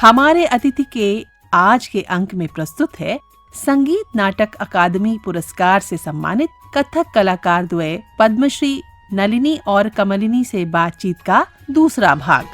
हमारे अतिथि के आज के अंक में प्रस्तुत है संगीत नाटक अकादमी पुरस्कार से सम्मानित कथक कलाकार द्वय पद्मश्री नलिनी और कमलिनी से बातचीत का दूसरा भाग।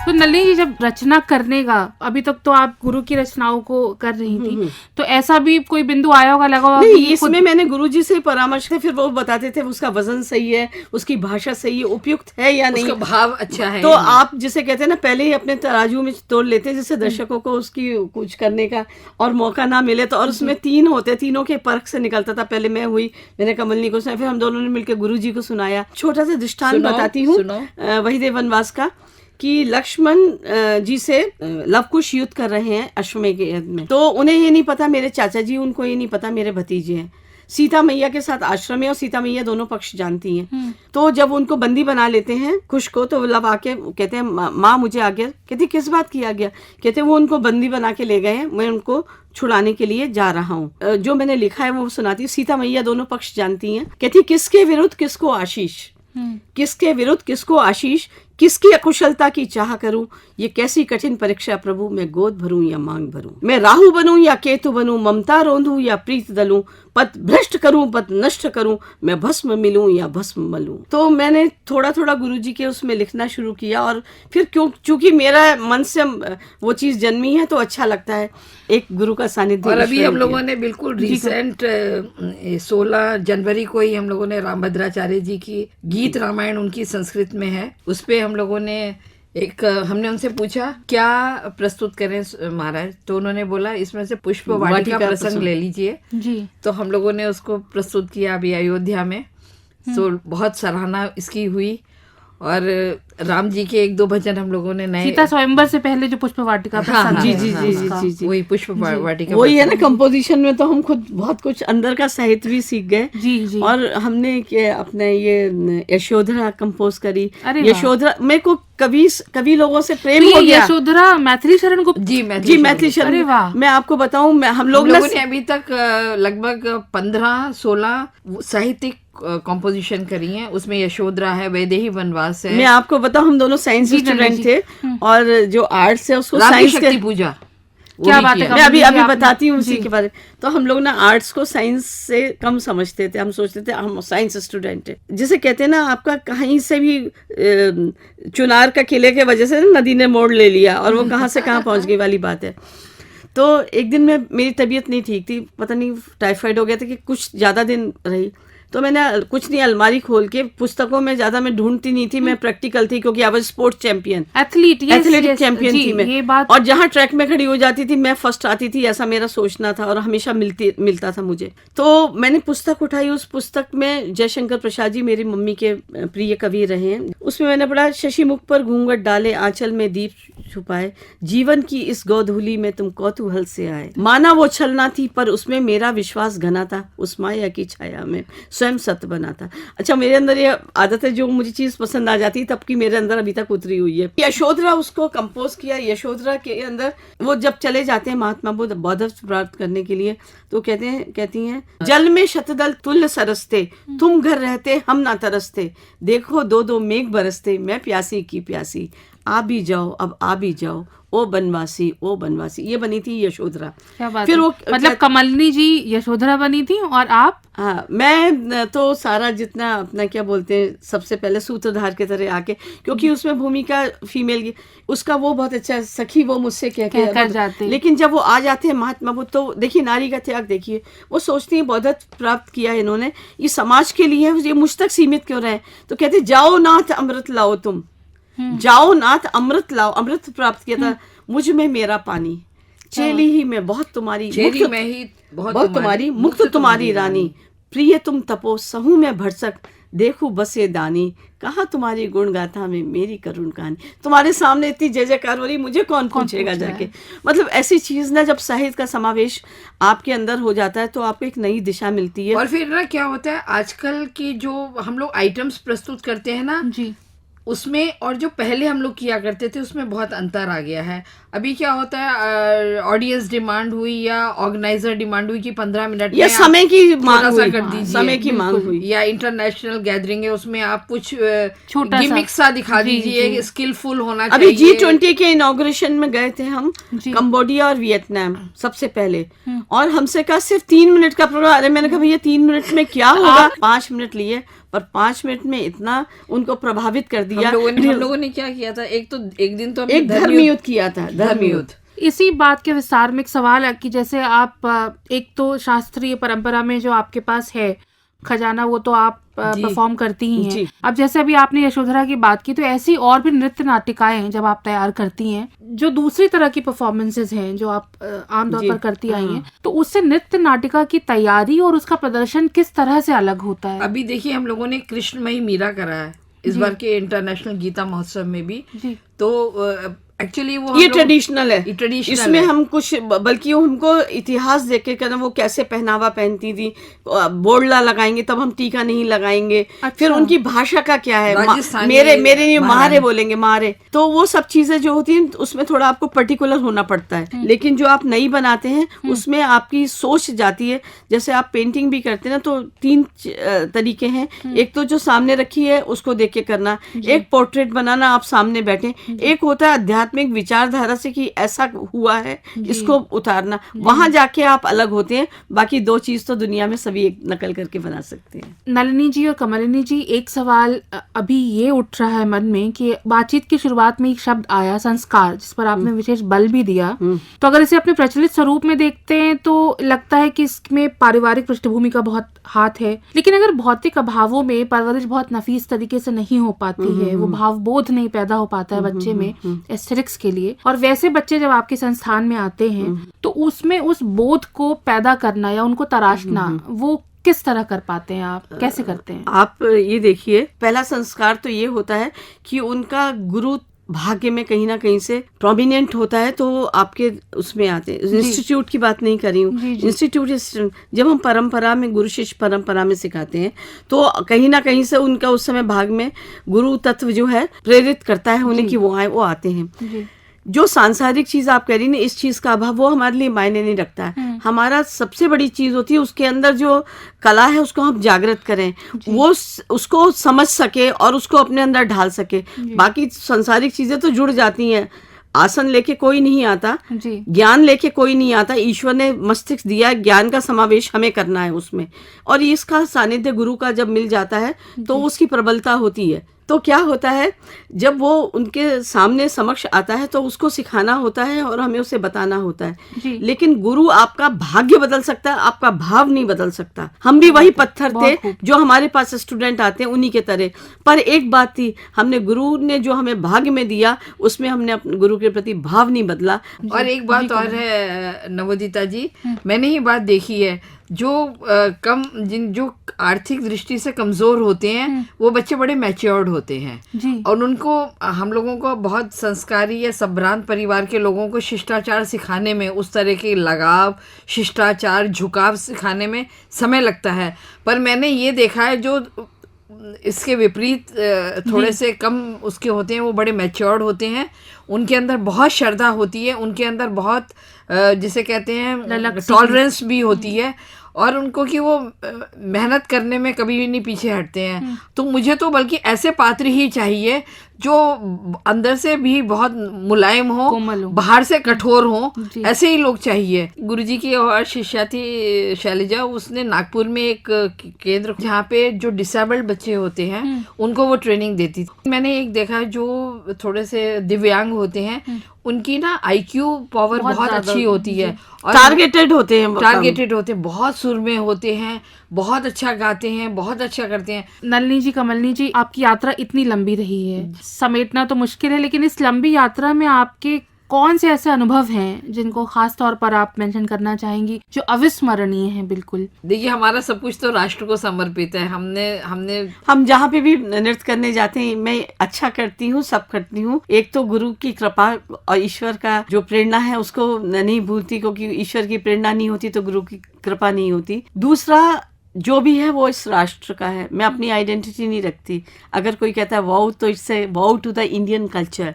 तो नलिनी जी, जब रचना करने का, अभी तक तो आप गुरु की रचनाओं को कर रही थी, तो ऐसा भी कोई बिंदु आया होगा, लगा होगा नहीं, इसमें मैंने गुरुजी से परामर्श किया, फिर वो बताते थे उसका वजन सही है, उसकी भाषा सही है, उपयुक्त है या नहीं, उसका भाव अच्छा है। तो आप जिसे कहते हैं ना, पहले ही अपने तराजू में तोड़ लेते हैं, जिससे दर्शकों को उसकी कुछ करने का और मौका ना मिले। तो और उसमें 3 होते, तीनों के परख से निकलता था। पहले मैं हुई, मैंने कमलिनी को सुनाया, फिर हम दोनों ने मिलकर गुरुजी को सुनाया। छोटा सा दृष्टांत बताती हूँ वहीदेव वनवास का, कि लक्ष्मण जी से लवकुश युद्ध कर रहे हैं अश्वमेध के युद्ध में। तो उन्हें ये नहीं पता मेरे चाचा जी, उनको ये नहीं पता मेरे भतीजे हैं। सीता मैया के साथ आश्रम में, और सीता मैया दोनों पक्ष जानती हैं। तो जब उनको बंदी बना लेते हैं कुश को, तो लव आके कहते हैं माँ मुझे आज्ञा। कहती किस बात की आज्ञा? कहते वो उनको बंदी बना के ले गए हैं, मैं उनको छुड़ाने के लिए जा रहा हूँ। जो मैंने लिखा है वो सुनाती हूँ। सीता मैया दोनों पक्ष जानती हैं। कहती किसके विरुद्ध किसको आशीष, किसके विरुद्ध किसको आशीष, किसकी अकुशलता की चाह करूं, ये कैसी कठिन परीक्षा प्रभु, मैं गोद भरूं या मांग भरूं, मैं राहु बनूं या केतु बनूं, ममता रोंधूं या प्रीत दलूं, पथ भ्रष्ट करूं पथ नष्ट करूं, मैं भस्म मिलूं या भस्म मलूं। तो मैंने थोड़ा थोड़ा गुरुजी के उसमें लिखना शुरू किया, और फिर चूंकि मेरा मन से वो चीज जन्मी है तो अच्छा लगता है एक गुरु का सानिध्य। और अभी हम लोगों ने बिल्कुल रिसेंट 16 जनवरी को ही हम लोगों ने रामभद्राचार्य जी की गीत रामायण, उनकी संस्कृत में है, उस पे हम लोगों ने हमने उनसे पूछा क्या प्रस्तुत करें महाराज, तो उन्होंने बोला इसमें से पुष्प वाटिका प्रसंग ले लीजिए जी। तो हम लोगों ने उसको प्रस्तुत किया अभी अयोध्या में। तो बहुत सराहना इसकी हुई, और राम जी के 1-2 भजन हम लोगों ने नए, सीता स्वयंवर से पहले जो पुष्प वाटिका जी, वही पुष्प वाटिका, वही है ना। कंपोजिशन में तो हम खुद बहुत कुछ अंदर का साहित्य भी सीख गए जी। और हमने अपने ये यशोधरा कंपोज करी। यशोधरा मेरे को कवि लोगों से प्रेम हो गया। यशोधरा मैथिली शरण गुप्त जी, मैथिली शरण। मैं आपको बताऊं, हम लोगों ने अभी तक लगभग 15-16 साहित्यिक कंपोजिशन करी है। उसमें यशोधरा है, वैदेही वनवास है। मैं आपको बताऊं, हम दोनों साइंस स्टूडेंट थे, और जो आर्ट्स है उसको साइंस शक्ति पूजा, क्या बात है, मैं अभी बताती हूँ उसी के बारे में। तो हम लोग ना आर्ट्स को साइंस से कम समझते थे, हम सोचते थे हम साइंस स्टूडेंट है। जिसे कहते हैं ना, आपका कहीं से भी चुनार का किले के वजह से नदी ने मोड़ ले लिया, और वो कहाँ से कहाँ पहुँच गई वाली बात है। तो एक दिन मेरी तबीयत नहीं ठीक थी, पता नहीं टाइफाइड हो गया था कि कुछ ज़्यादा दिन रही। तो मैंने कुछ नहीं, अलमारी खोल के पुस्तकों में ज्यादा मैं ढूंढती नहीं थी, मैं प्रैक्टिकल थी, क्योंकि I was sports champion, athletic champion थी मैं। और जहां ट्रैक में खड़ी हो जाती थी मैं फर्स्ट आती थी, ऐसा मेरा सोचना था, और हमेशा मिलता था मुझे। तो मैंने पुस्तक उठाई, उस पुस्तक में जयशंकर प्रसाद जी मेरी मम्मी के प्रिय कवि रहे हैं। उसमें मैंने पढ़ा, शशि मुख पर घूंघट डाले आंचल में दीप छुपाए, जीवन की इस गोधूली में तुम कौतूहल से आए, माना वो छलना थी पर उसमें मेरा विश्वास घना था, उस माया की छाया में स्वयं सत्य बना था। अच्छा, मेरे अंदर ये आदत है, जो मुझे चीज पसंद आ जाती है तब की मेरे अंदर अभी तक उतरी हुई है। यशोधरा उसको कंपोज किया। यशोधरा के अंदर वो जब चले जाते हैं महात्मा बुद्ध बौद्धत्व प्राप्त करने के लिए, तो कहती हैं जल में शतदल तुल्य सरसते, तुम घर रहते हम ना तरसते, देखो 2-2 मेघ बरसते, मैं प्यासी की प्यासी, आ भी जाओ अब आ भी जाओ, ओ बनवासी ओ बनवासी। ये बनी थी यशोधरा। क्या बात फिर है? वो मतलब कमलिनी जी यशोधरा बनी थी, और आप? हाँ, मैं तो सारा जितना अपना क्या बोलते हैं, सबसे पहले सूत्रधार की तरह आके, क्योंकि उसमें भूमिका फीमेल की, उसका वो बहुत अच्छा सखी वो मुझसे कह जाते, लेकिन जब वो आ जाते हैं महात्मा बुद्ध, तो देखिए नारी का त्याग देखिए, वो सोचती है बौद्धत्व प्राप्त किया इन्होंने, ये समाज के लिए, ये मुझ तक सीमित क्यों रहे। तो कहते जाओ नाथ अमृत लाओ, तुम जाओ नाथ अमृत लाओ, अमृत प्राप्त किया था मुझ में मेरा पानी, चेली ही में बहुत तुम्हारी, चेली में ही बहुत तुम्हारी, मुक्त तुम्हारी रानी, प्रिय तुम तपो सहू में भरसक, देखू बसे दानी, कहा तुम्हारी गुण गाथा में मेरी करुण कहानी। तुम्हारे सामने इतनी जय जयकार हो रही, मुझे कौन पूछेगा जाके। मतलब ऐसी चीज ना, जब साहित्य का समावेश आपके अंदर हो जाता है तो आपको एक नई दिशा मिलती है। और फिर ना क्या होता है, आजकल की जो हम लोग आइटम्स प्रस्तुत करते हैं ना जी, उसमें और जो पहले हम लोग किया करते थे उसमें बहुत अंतर आ गया है। अभी क्या होता है, ऑडियंस डिमांड हुई या ऑर्गेनाइजर डिमांड हुई कि 15 मिनट या में समय की मांग थोड़ा सा हुई, कर दीजिए, समय की मांग हुई, या इंटरनेशनल गैदरिंग है उसमें आप कुछ छोटा सा गिमिक सा दिखा जी, दीजिए, जी। स्किलफुल होना अभी चाहिए। G20 के इनॉग्रेशन में गए थे हम, जी। कंबोडिया और वियतनाम सबसे पहले, और हमसे कहा सिर्फ 3 मिनट का प्रोग्राम। अरे मैंने कहा भैया 3 मिनट में क्या होगा, 5 मिनट लिए, पर 5 मिनट में इतना उनको प्रभावित कर दिया। हम लोगों ने क्या किया था, एक दिन तो हमने एक धर्म युद्ध किया था, धर्म युद्ध। इसी बात के विस्तार में एक सवाल है कि जैसे आप एक तो शास्त्रीय परंपरा में जो आपके पास है खजाना, वो तो आप परफॉर्म करती ही हैं। जी। अब जैसे अभी आपने यशोधरा की बात की, तो ऐसी और भी नृत्य नाटिकाएं हैं जब आप तैयार करती हैं, जो दूसरी तरह की परफॉर्मेंसेस हैं जो आप आमतौर पर करती आई हैं, तो उससे नृत्य नाटिका की तैयारी और उसका प्रदर्शन किस तरह से अलग होता है? अभी देखिए हम लोगों ने कृष्णमयी मीरा करा है इस बार के इंटरनेशनल गीता महोत्सव में भी। जी। तो एक्चुअली वो ये ट्रेडिशनल है, ये ट्रेडिशनल इसमें है। हम कुछ, बल्कि हमको इतिहास देख के कहना वो कैसे पहनावा पहनती थी, बोड़ला लगाएंगे तब हम टीका नहीं लगाएंगे। अच्छा। फिर उनकी भाषा का क्या है, राजस्थानी मेरे लिए महारानी। मारे बोलेंगे, मारे, तो वो सब चीजें जो होती हैं उसमें थोड़ा आपको पर्टिकुलर होना पड़ता है। लेकिन जो आप नई बनाते हैं उसमें आपकी सोच जाती है। जैसे आप पेंटिंग भी करते हैं ना, तो 3 तरीके हैं। एक तो जो सामने रखी है उसको देख के करना, एक पोर्ट्रेट बनाना, आप सामने बैठे, एक होता है आध्यात्मिक विचारधारा से कि ऐसा हुआ है, इसको उतारना, वहां जाके आप अलग होते हैं। बाकी 2 चीज तो दुनिया में सभी एक नकल करके बना सकते हैं। नलिनी जी और कमलिनी जी, एक सवाल अभी ये उठ रहा है मन में कि बातचीत की शुरुआत में एक शब्द आया संस्कार, जिस पर आपने विशेष बल भी दिया। तो अगर इसे अपने प्रचलित स्वरूप में देखते हैं तो लगता है कि इसमें पारिवारिक पृष्ठभूमि का बहुत हाथ है, लेकिन अगर भौतिक अभावों में परवरिश बहुत नफीस तरीके से नहीं हो पाती है, वो भावबोध नहीं पैदा हो पाता है बच्चे में एस्थेटिक्स के लिए, और वैसे बच्चे जब आपके संस्थान में आते हैं तो उसमें उस बोध को पैदा करना या उनको तराशना, वो किस तरह कर पाते हैं आप, कैसे करते हैं? आप ये देखिए, पहला संस्कार तो ये होता है कि उनका गुरु भाग्य में कहीं ना कहीं से प्रोमिनेंट होता है, तो आपके उसमें आते हैं। इंस्टीट्यूट की बात नहीं कर रही हूँ, इंस्टीट्यूट जब हम परंपरा में, गुरु शिष्य परंपरा में सिखाते हैं, तो कहीं ना कहीं से उनका उस समय भाग में गुरु तत्व जो है प्रेरित करता है उन्हें कि वो आए, वो आते हैं। जो सांसारिक चीज आप कह रही ना, इस चीज का अभाव वो हमारे लिए मायने नहीं रखता है। हमारा सबसे बड़ी चीज होती है उसके अंदर जो कला है उसको हम जागृत करें, वो उसको समझ सके और उसको अपने अंदर ढाल सके। बाकी सांसारिक चीजें तो जुड़ जाती हैं। आसन लेके कोई नहीं आता, ज्ञान लेके कोई नहीं आता। ईश्वर ने मस्तिष्क दिया, ज्ञान का समावेश हमें करना है उसमें, और इसका सानिध्य गुरु का जब मिल जाता है तो उसकी प्रबलता होती है। तो क्या होता है, जब वो उनके सामने समक्ष आता है तो उसको सिखाना होता है और हमें उसे बताना होता है। लेकिन गुरु आपका भाग्य बदल सकता है, आपका भाव नहीं बदल सकता। हम भी वही पत्थर थे जो हमारे पास स्टूडेंट आते हैं उन्हीं के तरह। पर एक बात थी, हमने गुरु ने जो हमें भाग्य में दिया उसमें हमने अपने गुरु के प्रति भाव नहीं बदला। और एक बात और है नवोदिता जी, मैंने ये बात देखी है, जो आर्थिक दृष्टि से कमजोर होते हैं वो बच्चे बड़े मैच्योर्ड होते हैं, और उनको, हम लोगों को बहुत संस्कारी या संभ्रांत परिवार के लोगों को शिष्टाचार सिखाने में, उस तरह के लगाव, शिष्टाचार, झुकाव सिखाने में समय लगता है। पर मैंने ये देखा है जो इसके विपरीत थोड़े से कम उसके होते हैं, वो बड़े मैच्योर्ड होते हैं, उनके अंदर बहुत श्रद्धा होती है, उनके अंदर बहुत जिसे कहते हैं टॉलरेंस भी होती है, और उनको कि वो मेहनत करने में कभी भी नहीं पीछे हटते हैं। तो मुझे तो बल्कि ऐसे पात्र ही चाहिए जो अंदर से भी बहुत मुलायम हो, बाहर से कठोर हो, ऐसे ही लोग चाहिए। गुरुजी की और शिष्या थी शैलजा, उसने नागपुर में एक केंद्र जहाँ पे जो डिसेबल्ड बच्चे होते हैं उनको वो ट्रेनिंग देती थी। मैंने एक देखा जो थोड़े से दिव्यांग होते हैं, उनकी ना IQ पावर बहुत अच्छी होती है, और टारगेटेड होते हैं, बहुत सुरमे होते हैं, बहुत अच्छा गाते हैं, बहुत अच्छा करते हैं। नलिनी जी, कमलिनी जी, आपकी यात्रा इतनी लंबी रही है, समेटना तो मुश्किल है, लेकिन इस लंबी यात्रा में आपके कौन से ऐसे अनुभव हैं जिनको खास तौर पर आप मेंशन करना चाहेंगी, जो अविस्मरणीय हैं? बिल्कुल देखिए, हमारा सब कुछ तो राष्ट्र को समर्पित है। हम जहाँ पे भी नृत्य करने जाते हैं, मैं अच्छा करती हूँ, सब करती हूँ। एक तो गुरु की कृपा और ईश्वर का जो प्रेरणा है उसको नहीं भूलती, क्योंकि ईश्वर की प्रेरणा नहीं होती तो गुरु की कृपा नहीं होती। दूसरा, जो भी है वो इस राष्ट्र का है, मैं अपनी आइडेंटिटी नहीं रखती। अगर कोई कहता है वाओ तो इससे wow to the Indian culture.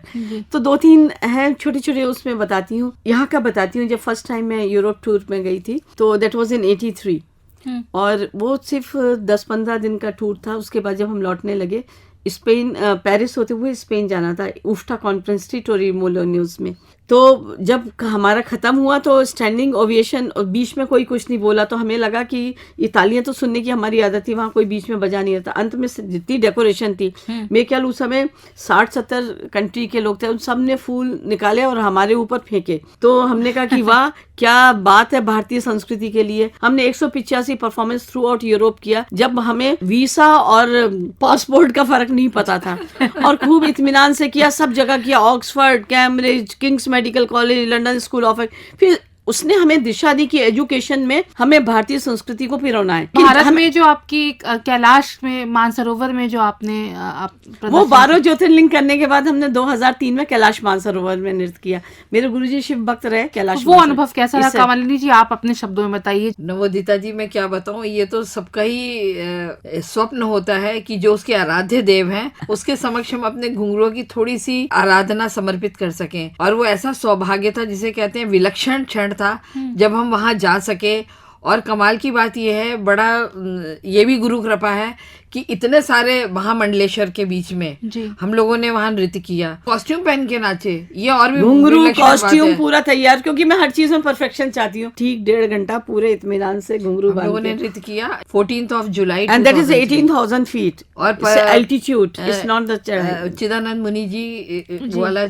तो 2-3 हैं छोटे छोटे, उसमें बताती हूँ, यहाँ का बताती हूँ। जब फर्स्ट टाइम मैं यूरोप टूर में गई थी तो दैट वाज इन 83 और वो सिर्फ 10-15 दिन का टूर था। उसके बाद जब हम लौटने लगे, स्पेन, पेरिस होते हुए स्पेन जाना था, उफ्टा कॉन्फ्रेंस थी टोरेमोलोन्यूज में। तो जब हमारा ख़त्म हुआ तो स्टैंडिंग ओविएशन, और बीच में कोई कुछ नहीं बोला। तो हमें लगा कि ये तालियां तो सुनने की हमारी आदत थी, वहाँ कोई बीच में बजा नहीं रहता। अंत में जितनी डेकोरेशन थी, मेरे ख्याल उस समय 60-70 कंट्री के लोग थे, उन सब ने फूल निकाले और हमारे ऊपर फेंके। तो हमने कहा कि वाह क्या बात है भारतीय संस्कृति के लिए। हमने 185 परफॉर्मेंस थ्रू आउट यूरोप किया, जब हमें वीसा और पासपोर्ट का फर्क नहीं पता था, और खूब इत्मीनान से किया, सब जगह किया, Oxford, Cambridge, Kings medical college, London school of. फिर उसने हमें दिशा दी कि एजुकेशन में हमें भारतीय संस्कृति को पिरोना है। भारत में जो आपकी कैलाश में मानसरोवर में जो आपने वो 12 ज्योतिर्लिंग करने के बाद हमने 2003 में कैलाश मानसरोवर में नृत्य किया। मेरे गुरुजी शिव भक्त रहे कैलाश। वो अनुभव कैसा रहा कमलिनी जी, आप अपने शब्दों में बताइए। नवोदिता जी, मैं क्या बताऊं, ये तो सबका ही स्वप्न होता है कि जो उसके आराध्य देव हैं उसके समक्ष हम अपने घुंघरुओं की थोड़ी सी आराधना समर्पित कर सकें। और वो ऐसा सौभाग्य था जिसे कहते हैं विलक्षण क्षण था जब हम वहां जा सके। और कमाल की बात यह है, बड़ा ये भी गुरु कृपा है कि इतने सारे महामंडलेश्वर के बीच में हम लोगों ने वहां नृत्य किया, कॉस्ट्यूम पहन के नाचे। ये और भी घुंघरू कॉस्ट्यूम पूरा तैयार, क्योंकि मैं हर चीज में परफेक्शन चाहती हूँ। ठीक 1.5 घंटा पूरे इत्मीनान से घुंघरू हम लोगों ने नृत्य किया। 14 जुलाई एंड दैट इज 18,000 फीट और एल्टीट्यूड, इट्स नॉट द चिदानंद मुनि जी वाला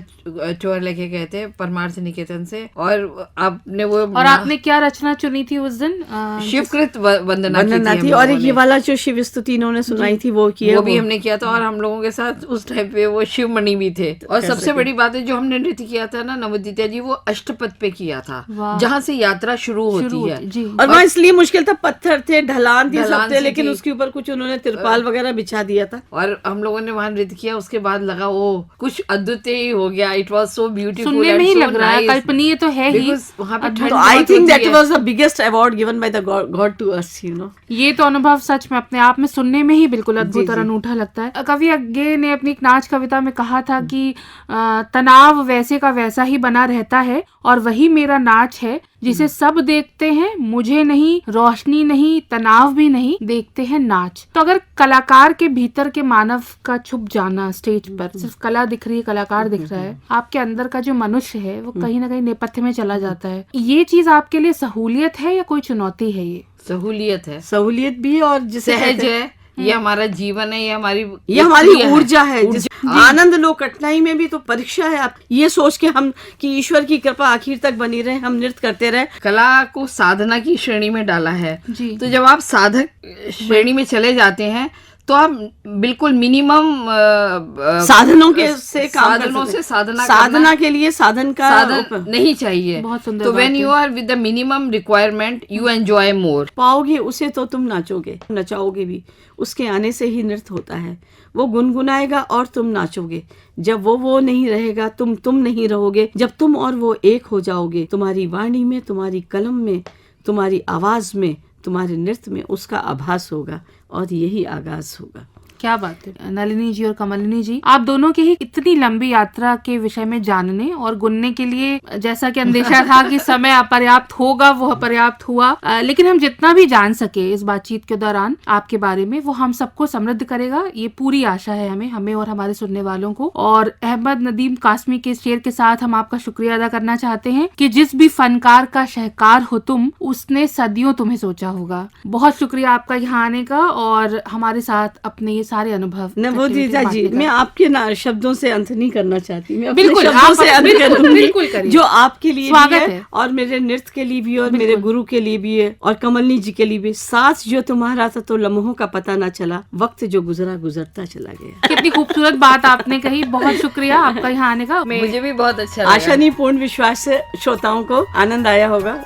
चोर लेके गए थे परमार्थ निकेतन से। और आपने वो और आपने क्या रचना चुनी थी उस दिन? शिवकृत वंदना थी। और ये वाला जो शिव स्तुति इन्होंने सुनाई थी वो किया, वो भी हमने किया था। और हम लोगों के साथ उस टाइम पे वो शिव मणि भी थे। और सबसे बड़ी बात है, जो हमने नृत्य किया था ना नवोदिता जी, वो अष्टपद पे किया था, जहाँ से यात्रा शुरू होती है। और वहाँ इसलिए मुश्किल था, पत्थर थे, ढलान थी, सब थे, लेकिन उसके ऊपर कुछ उन्होंने तिरपाल वगैरह बिछा दिया था। और हम लोगों ने वहाँ नृत्य किया। उसके बाद लगा वो कुछ अद्वितीय ही हो गया। इट वॉज सो ब्यूटीफुल, सुनने में ही लग रहा है, कल्पनीय तो है ही। वहाँ पे ठंड, I think that was the biggest award given by the god to us, you know. ये तो अनुभव सच में अपने आप में सुनने में ही बिल्कुल अद्भुत और अनूठा लगता है। कवि अज्ञे ने अपनी एक नाच कविता में कहा था कि तनाव वैसे का वैसा ही बना रहता है और वही मेरा नाच है, जिसे सब देखते हैं, मुझे नहीं, रोशनी नहीं, तनाव भी नहीं, देखते हैं नाच। तो अगर कलाकार के भीतर के मानव का छुप जाना स्टेज पर, सिर्फ कला दिख रही है, कलाकार दिख रहा है, आपके अंदर का जो मनुष्य है वो कहीं ना कहीं नेपथ्य में चला जाता है। ये चीज आपके लिए सहूलियत है या कोई चुनौती है? ये सहूलियत है, सहूलियत भी, और सहज है। ये हमारा जीवन है, ये हमारी ऊर्जा है। आनंद लो, कठिनाई में भी तो परीक्षा है। आप ये सोच के हम कि ईश्वर की कृपा आखिर तक बनी रहे, हम नृत्य करते रहे। कला को साधना की श्रेणी में डाला है। तो जब आप साधक श्रेणी में चले जाते हैं तो आप बिल्कुल मिनिमम साधनों के से काम साधनों से साधना के लिए साधन नहीं चाहिए। बहुत सुंदर। तो when you are with the minimum requirement you enjoy more. पाओगे उसे तो तुम नाचोगे, नचाओगे भी। उसके आने से ही नृत्य होता है। वो गुनगुनाएगा और तुम नाचोगे। जब वो नहीं रहेगा, तुम नहीं रहोगे। जब तुम और वो एक हो जाओगे, तुम्हारी वाणी में, तुम्हारी कलम में, तुम्हारी आवाज में, तुम्हारे नृत्य में उसका आभास होगा और यही आगाज होगा। क्या बात है नलिनी जी और कमलिनी जी, आप दोनों की ही इतनी लंबी यात्रा के विषय में जानने और गुनने के लिए, जैसा कि अंदेशा था कि समय अपर्याप्त होगा, वो अपर्याप्त हुआ, लेकिन हम जितना भी जान सके इस बातचीत के दौरान आपके बारे में, वो हम सबको समृद्ध करेगा, ये पूरी आशा है हमें और हमारे सुनने वालों को। और अहमद नदीम कासमी के शेर के साथ हम आपका शुक्रिया अदा करना चाहते हैं कि जिस भी फनकार का शहकार हो तुम, उसने सदियों तुम्हें सोचा होगा। बहुत शुक्रिया आपका यहाँ आने का और हमारे साथ अपने सारे अनुभव। नवोदिता जी, मैं आपके शब्दों से अंत नहीं करना चाहती, मैं बिल्कुल शब्दों से अंत करूंगी, जो आपके लिए स्वागत भी है और मेरे नृत्य के लिए भी और मेरे गुरु के लिए भी है और कमलिनी जी के लिए भी। साथ जो तुम्हारा था तो लम्हों का पता ना चला, वक्त जो गुजरा गुजरता चला गया। कितनी खूबसूरत बात आपने कही, बहुत शुक्रिया आपका यहाँ आने का। मुझे भी बहुत अच्छा आशा नहीं, पूर्ण विश्वास से श्रोताओं को आनंद आया होगा।